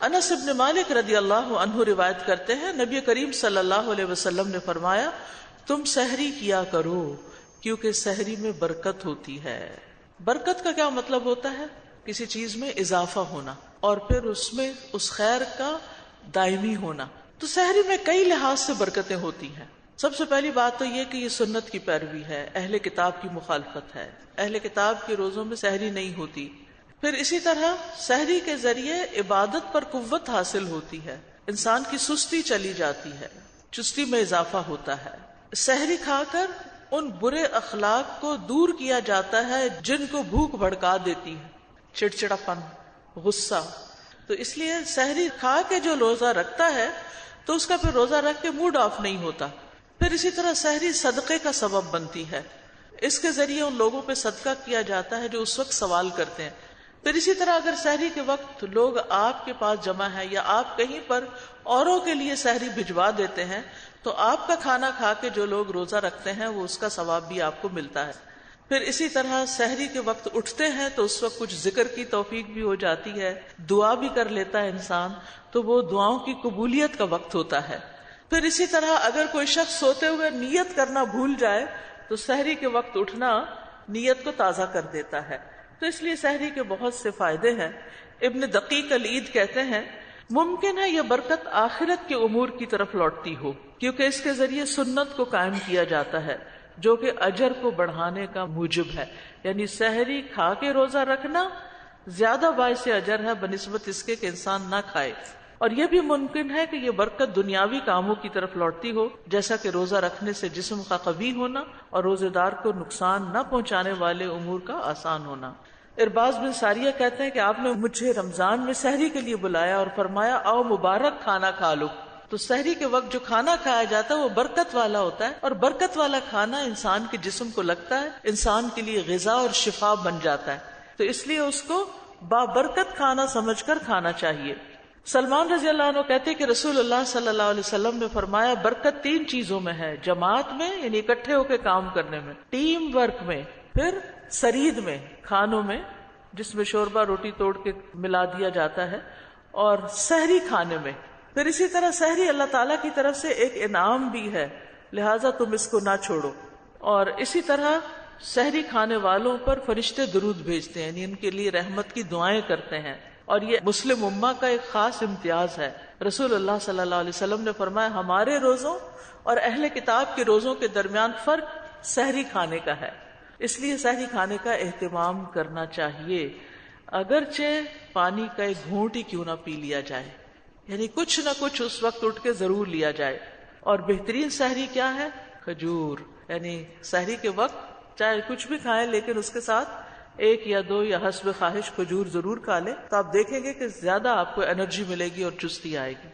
انس ابن مالک رضی اللہ عنہ روایت کرتے ہیں، نبی کریم صلی اللہ علیہ وسلم نے فرمایا، تم سحری کیا کرو کیونکہ سحری میں برکت ہوتی ہے۔ برکت کا کیا مطلب ہوتا ہے؟ کسی چیز میں اضافہ ہونا اور پھر اس میں اس خیر کا دائمی ہونا۔ تو سحری میں کئی لحاظ سے برکتیں ہوتی ہیں۔ سب سے پہلی بات تو یہ کہ یہ سنت کی پیروی ہے، اہل کتاب کی مخالفت ہے، اہل کتاب کے روزوں میں سحری نہیں ہوتی۔ پھر اسی طرح سحری کے ذریعے عبادت پر قوت حاصل ہوتی ہے، انسان کی سستی چلی جاتی ہے، چستی میں اضافہ ہوتا ہے۔ سحری کھا کر ان برے اخلاق کو دور کیا جاتا ہے جن کو بھوک بھڑکا دیتی ہے، چڑچڑاپن، غصہ۔ تو اس لیے سحری کھا کے جو روزہ رکھتا ہے تو اس کا پھر روزہ رکھ کے موڈ آف نہیں ہوتا۔ پھر اسی طرح سحری صدقے کا سبب بنتی ہے، اس کے ذریعے ان لوگوں پہ صدقہ کیا جاتا ہے جو اس وقت سوال کرتے ہیں۔ پھر اسی طرح اگر سحری کے وقت لوگ آپ کے پاس جمع ہیں یا آپ کہیں پر اوروں کے لیے سحری بھجوا دیتے ہیں تو آپ کا کھانا کھا کے جو لوگ روزہ رکھتے ہیں وہ اس کا ثواب بھی آپ کو ملتا ہے۔ پھر اسی طرح سحری کے وقت اٹھتے ہیں تو اس وقت کچھ ذکر کی توفیق بھی ہو جاتی ہے، دعا بھی کر لیتا ہے انسان، تو وہ دعاؤں کی قبولیت کا وقت ہوتا ہے۔ پھر اسی طرح اگر کوئی شخص سوتے ہوئے نیت کرنا بھول جائے تو سحری کے وقت اٹھنا نیت کو تازہ کر دیتا ہے۔ تو اس لیے سحری کے بہت سے فائدے ہیں۔ ابن دقیق العید کہتے ہیں، ممکن ہے یہ برکت آخرت کے امور کی طرف لوٹتی ہو، کیونکہ اس کے ذریعے سنت کو قائم کیا جاتا ہے جو کہ اجر کو بڑھانے کا موجب ہے۔ یعنی سحری کھا کے روزہ رکھنا زیادہ باعث اجر ہے بنسبت اس کے کہ انسان نہ کھائے۔ اور یہ بھی ممکن ہے کہ یہ برکت دنیاوی کاموں کی طرف لوٹتی ہو، جیسا کہ روزہ رکھنے سے جسم کا قوی ہونا اور روزے دار کو نقصان نہ پہنچانے والے امور کا آسان ہونا۔ ارباز بن ساریہ کہتے ہیں کہ آپ نے مجھے رمضان میں سحری کے لیے بلایا اور فرمایا، آؤ مبارک کھانا کھا لو۔ تو سحری کے وقت جو کھانا کھایا جاتا ہے وہ برکت والا ہوتا ہے، اور برکت والا کھانا انسان کے جسم کو لگتا ہے، انسان کے لیے غذا اور شفا بن جاتا ہے، تو اس لیے اس کو بابرکت کھانا سمجھ کر کھانا چاہیے۔ سلمان رضی اللہ عنہ کہتے کہ رسول اللہ صلی اللہ علیہ وسلم نے فرمایا، برکت 3 چیزوں میں ہے، جماعت میں یعنی اکٹھے ہو کے کام کرنے میں، ٹیم ورک میں، پھر سرید میں، کھانوں میں جس میں شوربہ روٹی توڑ کے ملا دیا جاتا ہے، اور سحری کھانے میں۔ پھر اسی طرح سحری اللہ تعالیٰ کی طرف سے ایک انعام بھی ہے، لہٰذا تم اس کو نہ چھوڑو۔ اور اسی طرح سحری کھانے والوں پر فرشتے درود بھیجتے ہیں، یعنی ان کے لیے رحمت کی دعائیں کرتے ہیں، اور یہ مسلم امہ کا ایک خاص امتیاز ہے۔ رسول اللہ صلی اللہ علیہ وسلم نے فرمایا، ہمارے روزوں اور اہل کتاب کے روزوں کے درمیان فرق سحری کھانے کا ہے، اس لیے سحری کھانے کا اہتمام کرنا چاہیے، اگرچہ پانی کا ایک گھونٹ ہی کیوں نہ پی لیا جائے، یعنی کچھ نہ کچھ اس وقت اٹھ کے ضرور لیا جائے۔ اور بہترین سحری کیا ہے؟ کھجور، یعنی سحری کے وقت چاہے کچھ بھی کھائیں لیکن اس کے ساتھ 1 یا 2 یا حسب خواہش کھجور ضرور کھا لیں، تو آپ دیکھیں گے کہ زیادہ آپ کو انرجی ملے گی اور چستی آئے گی۔